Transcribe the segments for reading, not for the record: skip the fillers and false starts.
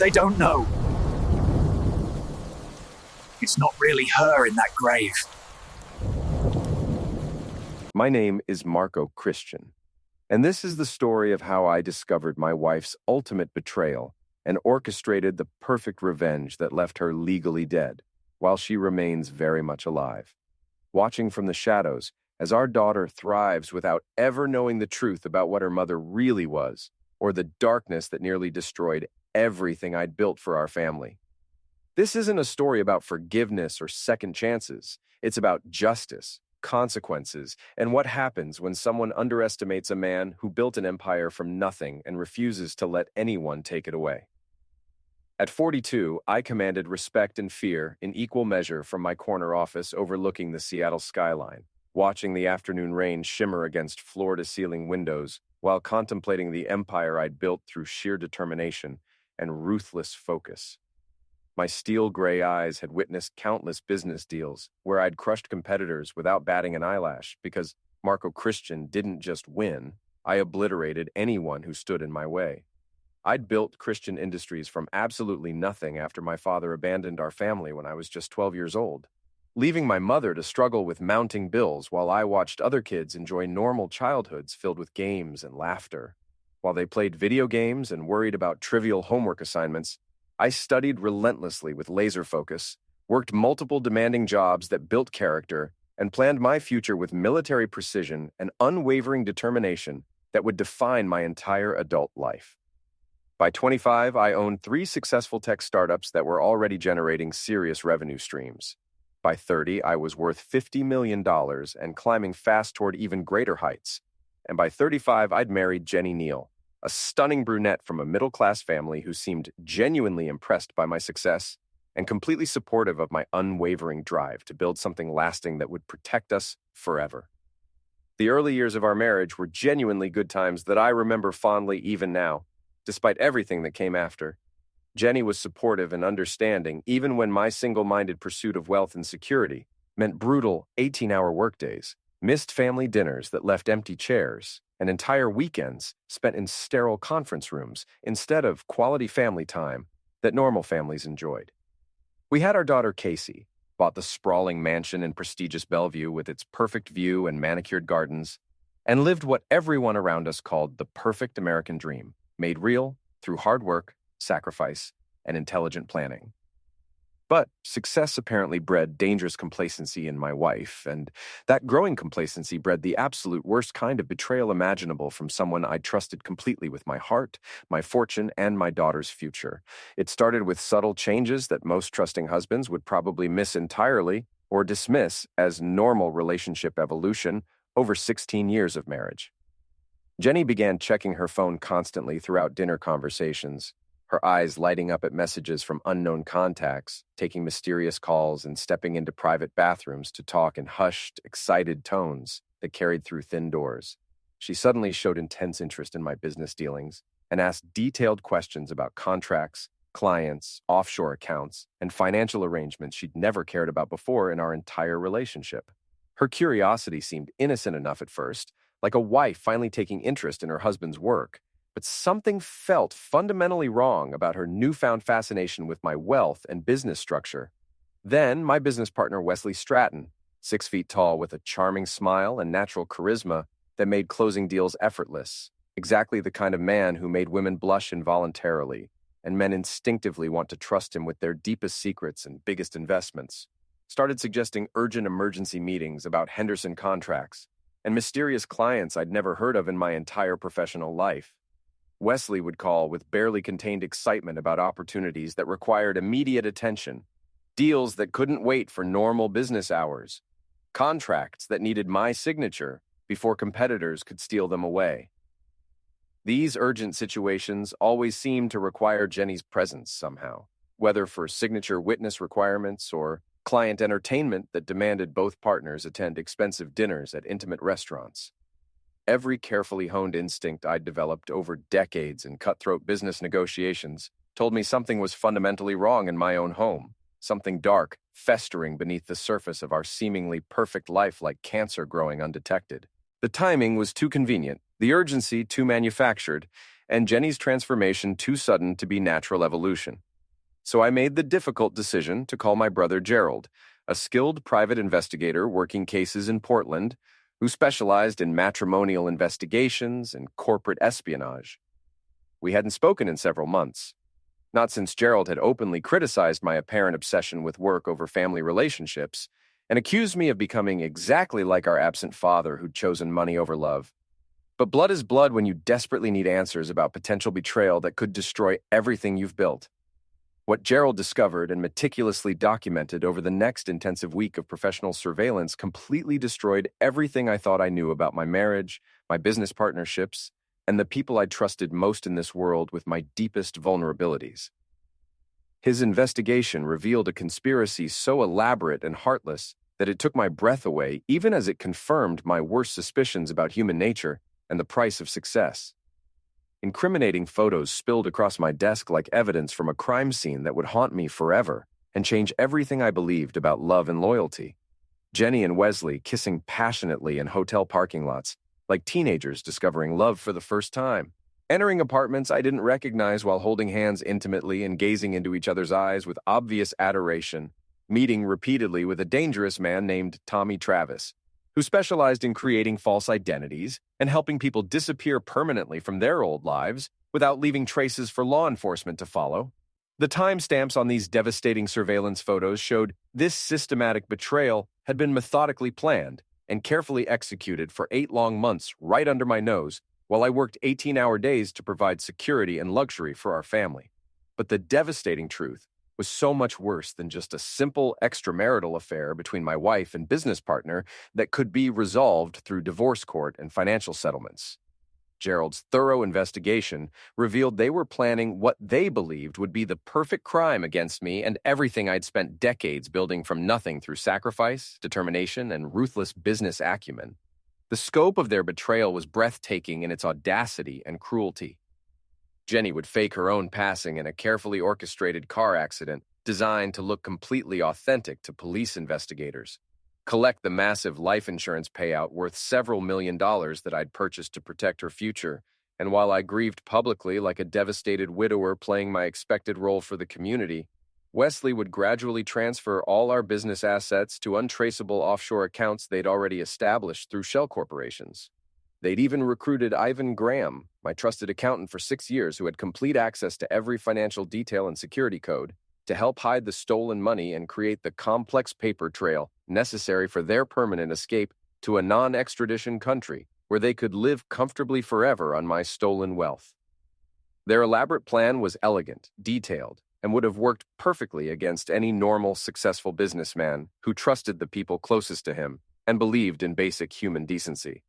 They don't know. It's not really her in that grave. My name is Marco Christian, and this is the story of how I discovered my wife's ultimate betrayal and orchestrated the perfect revenge that left her legally dead, while she remains very much alive. Watching from the shadows as our daughter thrives without ever knowing the truth about what her mother really was, or the darkness that nearly destroyed everything I'd built for our family. This isn't a story about forgiveness or second chances. It's about justice, consequences, and what happens when someone underestimates a man who built an empire from nothing and refuses to let anyone take it away. At 42, I commanded respect and fear in equal measure from my corner office overlooking the Seattle skyline, watching the afternoon rain shimmer against floor-to-ceiling windows while contemplating the empire I'd built through sheer determination and ruthless focus. My steel-gray eyes had witnessed countless business deals where I'd crushed competitors without batting an eyelash because Marco Christian didn't just win, I obliterated anyone who stood in my way. I'd built Christian Industries from absolutely nothing after my father abandoned our family when I was just 12 years old, leaving my mother to struggle with mounting bills while I watched other kids enjoy normal childhoods filled with games and laughter. While they played video games and worried about trivial homework assignments, I studied relentlessly with laser focus, worked multiple demanding jobs that built character, and planned my future with military precision and unwavering determination that would define my entire adult life. By 25, I owned 3 successful tech startups that were already generating serious revenue streams. By 30, I was worth $50 million and climbing fast toward even greater heights. And by 35, I'd married Jenny Neal, a stunning brunette from a middle-class family who seemed genuinely impressed by my success and completely supportive of my unwavering drive to build something lasting that would protect us forever. The early years of our marriage were genuinely good times that I remember fondly even now, despite everything that came after. Jenny was supportive and understanding even when my single-minded pursuit of wealth and security meant brutal 18-hour workdays, missed family dinners that left empty chairs, and entire weekends spent in sterile conference rooms instead of quality family time that normal families enjoyed. We had our daughter Casey, bought the sprawling mansion in prestigious Bellevue with its perfect view and manicured gardens, and lived what everyone around us called the perfect American dream, made real through hard work, sacrifice, and intelligent planning. But success apparently bred dangerous complacency in my wife, and that growing complacency bred the absolute worst kind of betrayal imaginable from someone I trusted completely with my heart, my fortune, and my daughter's future. It started with subtle changes that most trusting husbands would probably miss entirely or dismiss as normal relationship evolution over 16 years of marriage. Jenny began checking her phone constantly throughout dinner conversations, her eyes lighting up at messages from unknown contacts, taking mysterious calls and stepping into private bathrooms to talk in hushed, excited tones that carried through thin doors. She suddenly showed intense interest in my business dealings and asked detailed questions about contracts, clients, offshore accounts, and financial arrangements she'd never cared about before in our entire relationship. Her curiosity seemed innocent enough at first, like a wife finally taking interest in her husband's work. But something felt fundamentally wrong about her newfound fascination with my wealth and business structure. Then, my business partner Wesley Stratton, 6 feet tall with a charming smile and natural charisma that made closing deals effortless, exactly the kind of man who made women blush involuntarily, and men instinctively want to trust him with their deepest secrets and biggest investments, started suggesting urgent emergency meetings about Henderson contracts and mysterious clients I'd never heard of in my entire professional life. Wesley would call with barely contained excitement about opportunities that required immediate attention, deals that couldn't wait for normal business hours, contracts that needed my signature before competitors could steal them away. These urgent situations always seemed to require Jenny's presence somehow, whether for signature witness requirements or client entertainment that demanded both partners attend expensive dinners at intimate restaurants. Every carefully honed instinct I'd developed over decades in cutthroat business negotiations told me something was fundamentally wrong in my own home, something dark, festering beneath the surface of our seemingly perfect life like cancer growing undetected. The timing was too convenient, the urgency too manufactured, and Jenny's transformation too sudden to be natural evolution. So I made the difficult decision to call my brother Gerald, a skilled private investigator working cases in Portland, who specialized in matrimonial investigations and corporate espionage. We hadn't spoken in several months, not since Gerald had openly criticized my apparent obsession with work over family relationships and accused me of becoming exactly like our absent father who'd chosen money over love. But blood is blood when you desperately need answers about potential betrayal that could destroy everything you've built. What Gerald discovered and meticulously documented over the next intensive week of professional surveillance completely destroyed everything I thought I knew about my marriage, my business partnerships, and the people I trusted most in this world with my deepest vulnerabilities. His investigation revealed a conspiracy so elaborate and heartless that it took my breath away, even as it confirmed my worst suspicions about human nature and the price of success. Incriminating photos spilled across my desk like evidence from a crime scene that would haunt me forever and change everything I believed about love and loyalty. Jenny and Wesley kissing passionately in hotel parking lots, like teenagers discovering love for the first time. Entering apartments I didn't recognize while holding hands intimately and gazing into each other's eyes with obvious adoration. Meeting repeatedly with a dangerous man named Tommy Travis, who specialized in creating false identities and helping people disappear permanently from their old lives without leaving traces for law enforcement to follow. The timestamps on these devastating surveillance photos showed this systematic betrayal had been methodically planned and carefully executed for 8 long months right under my nose while I worked 18-hour days to provide security and luxury for our family. But the devastating truth was so much worse than just a simple extramarital affair between my wife and business partner that could be resolved through divorce court and financial settlements. Gerald's thorough investigation revealed they were planning what they believed would be the perfect crime against me and everything I'd spent decades building from nothing through sacrifice, determination, and ruthless business acumen. The scope of their betrayal was breathtaking in its audacity and cruelty. Jenny would fake her own passing in a carefully orchestrated car accident designed to look completely authentic to police investigators, collect the massive life insurance payout worth several $1 million that I'd purchased to protect her future, and while I grieved publicly like a devastated widower playing my expected role for the community, Wesley would gradually transfer all our business assets to untraceable offshore accounts they'd already established through shell corporations. They'd even recruited Ivan Graham, my trusted accountant for 6 years who had complete access to every financial detail and security code, to help hide the stolen money and create the complex paper trail necessary for their permanent escape to a non-extradition country where they could live comfortably forever on my stolen wealth. Their elaborate plan was elegant, detailed, and would have worked perfectly against any normal, successful businessman who trusted the people closest to him and believed in basic human decency.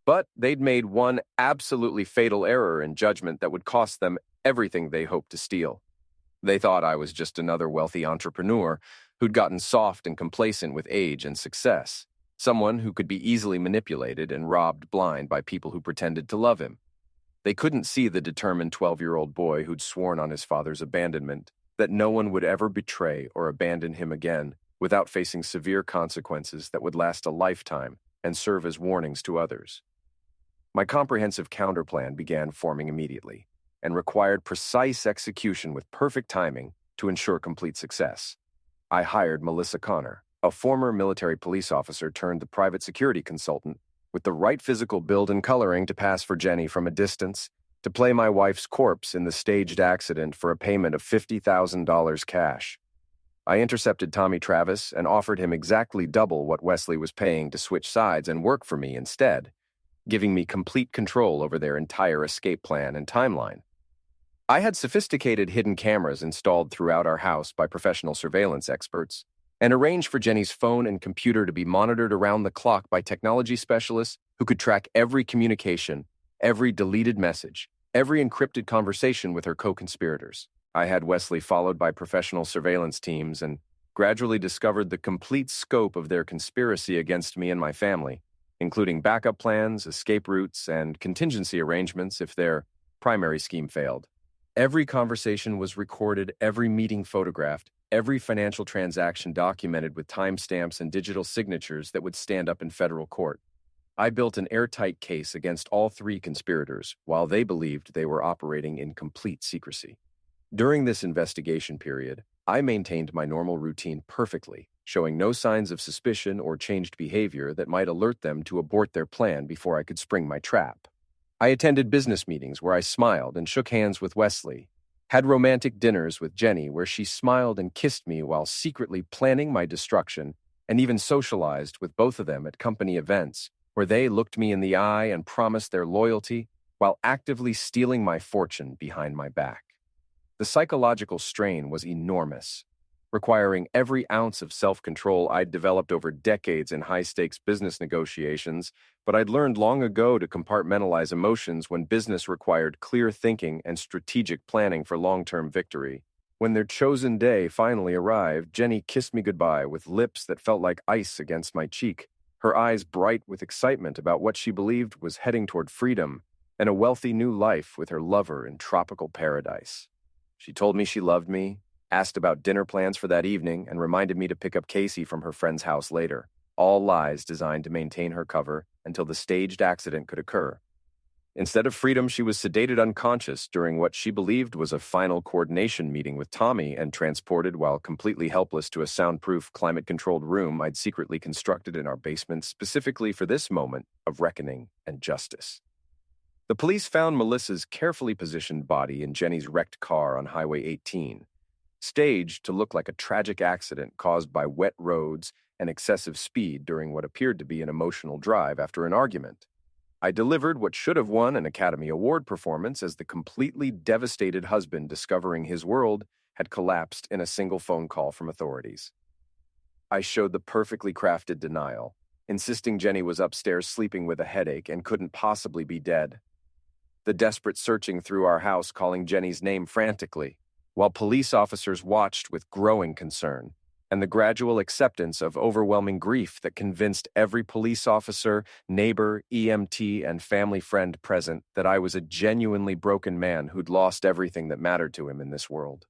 But they'd made one absolutely fatal error in judgment that would cost them everything they hoped to steal. They thought I was just another wealthy entrepreneur who'd gotten soft and complacent with age and success, someone who could be easily manipulated and robbed blind by people who pretended to love him. They couldn't see the determined 12-year-old boy who'd sworn on his father's abandonment that no one would ever betray or abandon him again without facing severe consequences that would last a lifetime and serve as warnings to others. My comprehensive counterplan began forming immediately and required precise execution with perfect timing to ensure complete success. I hired Melissa Connor, a former military police officer turned private security consultant with the right physical build and coloring to pass for Jenny from a distance, to play my wife's corpse in the staged accident for a payment of $50,000 cash. I intercepted Tommy Travis and offered him exactly double what Wesley was paying to switch sides and work for me instead, giving me complete control over their entire escape plan and timeline. I had sophisticated hidden cameras installed throughout our house by professional surveillance experts, and arranged for Jenny's phone and computer to be monitored around the clock by technology specialists who could track every communication, every deleted message, every encrypted conversation with her co-conspirators. I had Wesley followed by professional surveillance teams and gradually discovered the complete scope of their conspiracy against me and my family, including backup plans, escape routes, and contingency arrangements if their primary scheme failed. Every conversation was recorded, every meeting photographed, every financial transaction documented with timestamps and digital signatures that would stand up in federal court. I built an airtight case against all three conspirators, while they believed they were operating in complete secrecy. During this investigation period, I maintained my normal routine perfectly, showing no signs of suspicion or changed behavior that might alert them to abort their plan before I could spring my trap. I attended business meetings where I smiled and shook hands with Wesley, had romantic dinners with Jenny where she smiled and kissed me while secretly planning my destruction, and even socialized with both of them at company events where they looked me in the eye and promised their loyalty while actively stealing my fortune behind my back. The psychological strain was enormous, requiring every ounce of self-control I'd developed over decades in high-stakes business negotiations, but I'd learned long ago to compartmentalize emotions when business required clear thinking and strategic planning for long-term victory. When their chosen day finally arrived, Jenny kissed me goodbye with lips that felt like ice against my cheek, her eyes bright with excitement about what she believed was heading toward freedom and a wealthy new life with her lover in tropical paradise. She told me she loved me, asked about dinner plans for that evening, and reminded me to pick up Casey from her friend's house later. All lies designed to maintain her cover until the staged accident could occur. Instead of freedom, she was sedated unconscious during what she believed was a final coordination meeting with Tommy and transported while completely helpless to a soundproof, climate-controlled room I'd secretly constructed in our basement specifically for this moment of reckoning and justice. The police found Melissa's carefully positioned body in Jenny's wrecked car on Highway 18, staged to look like a tragic accident caused by wet roads and excessive speed during what appeared to be an emotional drive after an argument. I delivered what should have won an Academy Award performance as the completely devastated husband discovering his world had collapsed in a single phone call from authorities. I showed the perfectly crafted denial, insisting Jenny was upstairs sleeping with a headache and couldn't possibly be dead. The desperate searching through our house calling Jenny's name frantically, while police officers watched with growing concern, and the gradual acceptance of overwhelming grief that convinced every police officer, neighbor, EMT, and family friend present that I was a genuinely broken man who'd lost everything that mattered to him in this world.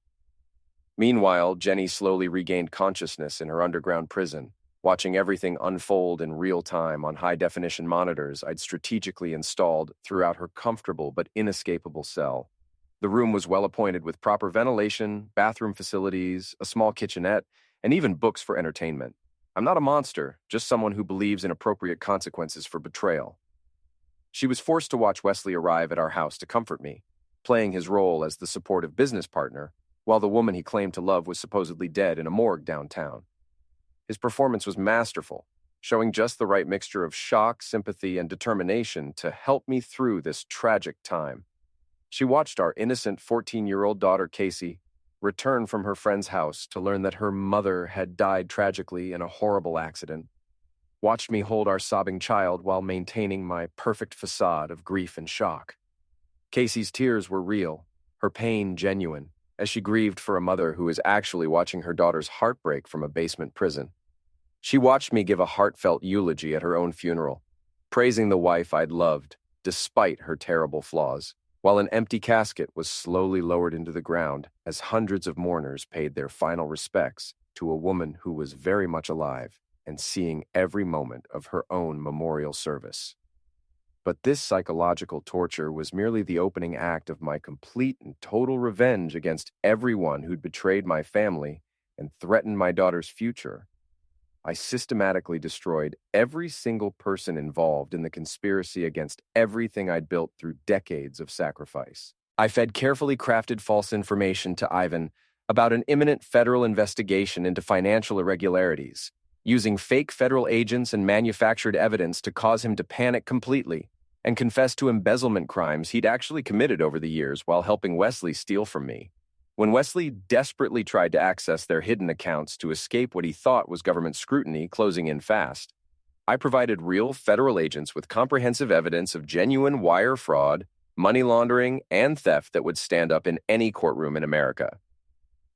Meanwhile, Jenny slowly regained consciousness in her underground prison, watching everything unfold in real time on high-definition monitors I'd strategically installed throughout her comfortable but inescapable cell. The room was well appointed with proper ventilation, bathroom facilities, a small kitchenette, and even books for entertainment. I'm not a monster, just someone who believes in appropriate consequences for betrayal. She was forced to watch Wesley arrive at our house to comfort me, playing his role as the supportive business partner, while the woman he claimed to love was supposedly dead in a morgue downtown. His performance was masterful, showing just the right mixture of shock, sympathy, and determination to help me through this tragic time. She watched our innocent 14-year-old daughter, Casey, return from her friend's house to learn that her mother had died tragically in a horrible accident, watched me hold our sobbing child while maintaining my perfect facade of grief and shock. Casey's tears were real, her pain genuine, as she grieved for a mother who was actually watching her daughter's heartbreak from a basement prison. She watched me give a heartfelt eulogy at her own funeral, praising the wife I'd loved, despite her terrible flaws, while an empty casket was slowly lowered into the ground as hundreds of mourners paid their final respects to a woman who was very much alive and seeing every moment of her own memorial service. But this psychological torture was merely the opening act of my complete and total revenge against everyone who'd betrayed my family and threatened my daughter's future. I systematically destroyed every single person involved in the conspiracy against everything I'd built through decades of sacrifice. I fed carefully crafted false information to Ivan about an imminent federal investigation into financial irregularities, using fake federal agents and manufactured evidence to cause him to panic completely and confess to embezzlement crimes he'd actually committed over the years while helping Wesley steal from me. When Wesley desperately tried to access their hidden accounts to escape what he thought was government scrutiny closing in fast, I provided real federal agents with comprehensive evidence of genuine wire fraud, money laundering, and theft that would stand up in any courtroom in America.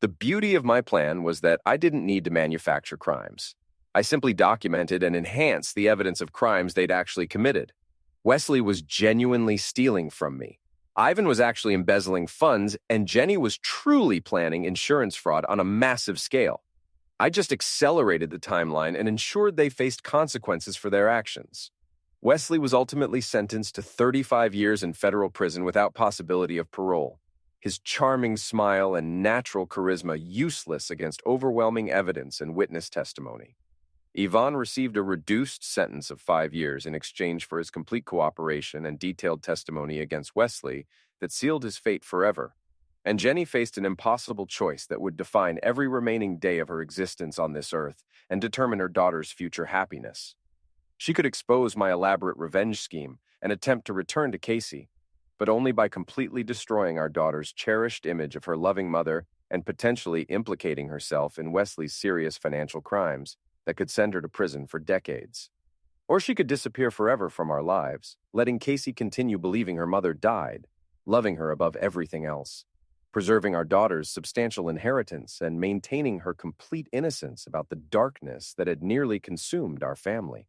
The beauty of my plan was that I didn't need to manufacture crimes. I simply documented and enhanced the evidence of crimes they'd actually committed. Wesley was genuinely stealing from me. Ivan was actually embezzling funds, and Jenny was truly planning insurance fraud on a massive scale. I just accelerated the timeline and ensured they faced consequences for their actions. Wesley was ultimately sentenced to 35 years in federal prison without possibility of parole, his charming smile and natural charisma useless against overwhelming evidence and witness testimony. Yvonne received a reduced sentence of 5 years in exchange for his complete cooperation and detailed testimony against Wesley that sealed his fate forever. And Jenny faced an impossible choice that would define every remaining day of her existence on this earth and determine her daughter's future happiness. She could expose my elaborate revenge scheme and attempt to return to Casey, but only by completely destroying our daughter's cherished image of her loving mother and potentially implicating herself in Wesley's serious financial crimes that could send her to prison for decades. Or she could disappear forever from our lives, letting Casey continue believing her mother died, loving her above everything else, preserving our daughter's substantial inheritance and maintaining her complete innocence about the darkness that had nearly consumed our family.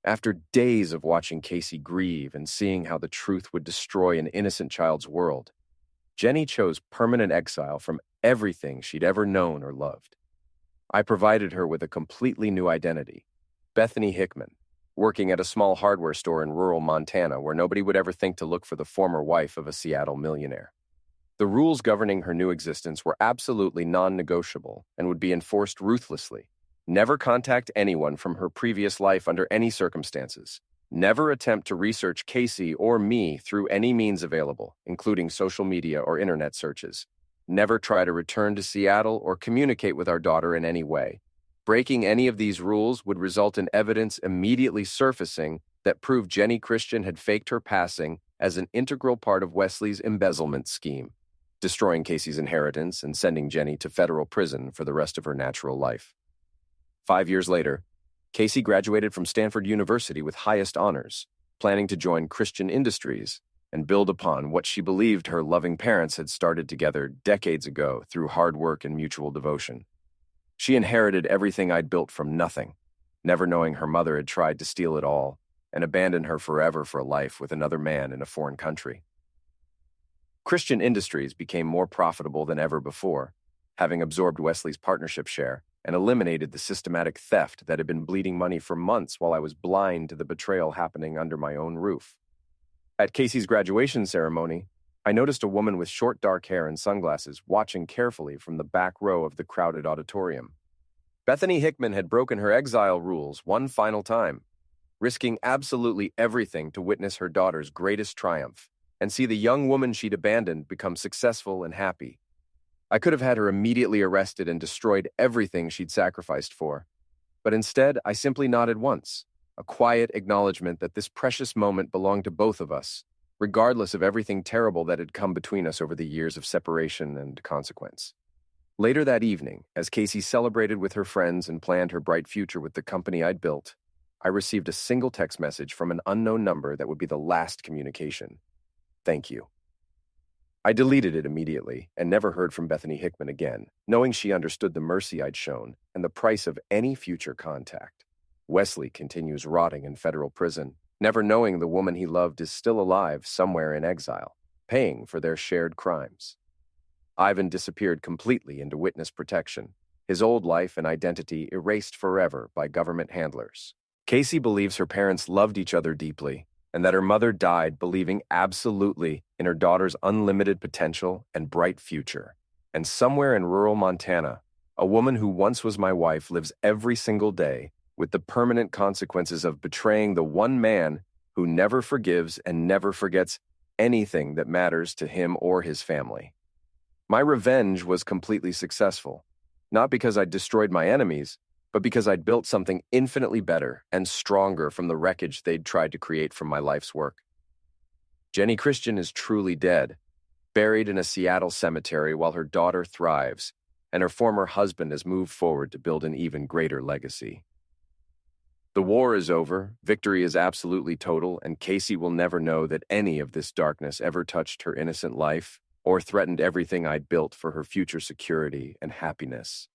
After days of watching Casey grieve and seeing how the truth would destroy an innocent child's world, Jenny chose permanent exile from everything she'd ever known or loved. I provided her with a completely new identity, Bethany Hickman, working at a small hardware store in rural Montana where nobody would ever think to look for the former wife of a Seattle millionaire. The rules governing her new existence were absolutely non-negotiable and would be enforced ruthlessly. Never contact anyone from her previous life under any circumstances. Never attempt to research Casey or me through any means available, including social media or internet searches. Never try to return to Seattle or communicate with our daughter in any way. Breaking any of these rules would result in evidence immediately surfacing that proved Jenny Christian had faked her passing as an integral part of Wesley's embezzlement scheme, destroying Casey's inheritance and sending Jenny to federal prison for the rest of her natural life. 5 years later, Casey graduated from Stanford University with highest honors, planning to join Christian Industries and build upon what she believed her loving parents had started together decades ago through hard work and mutual devotion. She inherited everything I'd built from nothing, never knowing her mother had tried to steal it all and abandon her forever for a life with another man in a foreign country. Christian Industries became more profitable than ever before, having absorbed Wesley's partnership share and eliminated the systematic theft that had been bleeding money for months while I was blind to the betrayal happening under my own roof. At Casey's graduation ceremony, I noticed a woman with short dark hair and sunglasses watching carefully from the back row of the crowded auditorium. Bethany Hickman had broken her exile rules one final time, risking absolutely everything to witness her daughter's greatest triumph and see the young woman she'd abandoned become successful and happy. I could have had her immediately arrested and destroyed everything she'd sacrificed for, but instead I simply nodded once, a quiet acknowledgement that this precious moment belonged to both of us, regardless of everything terrible that had come between us over the years of separation and consequence. Later that evening, as Casey celebrated with her friends and planned her bright future with the company I'd built, I received a single text message from an unknown number that would be the last communication. Thank you. I deleted it immediately and never heard from Bethany Hickman again, knowing she understood the mercy I'd shown and the price of any future contact. Wesley continues rotting in federal prison, never knowing the woman he loved is still alive somewhere in exile, paying for their shared crimes. Ivan disappeared completely into witness protection, his old life and identity erased forever by government handlers. Casey believes her parents loved each other deeply, and that her mother died believing absolutely in her daughter's unlimited potential and bright future. And somewhere in rural Montana, a woman who once was my wife lives every single day with the permanent consequences of betraying the one man who never forgives and never forgets anything that matters to him or his family. My revenge was completely successful, not because I'd destroyed my enemies, but because I'd built something infinitely better and stronger from the wreckage they'd tried to create from my life's work. Jenny Christian is truly dead, buried in a Seattle cemetery while her daughter thrives, and her former husband has moved forward to build an even greater legacy. The war is over, victory is absolutely total, and Casey will never know that any of this darkness ever touched her innocent life or threatened everything I'd built for her future security and happiness.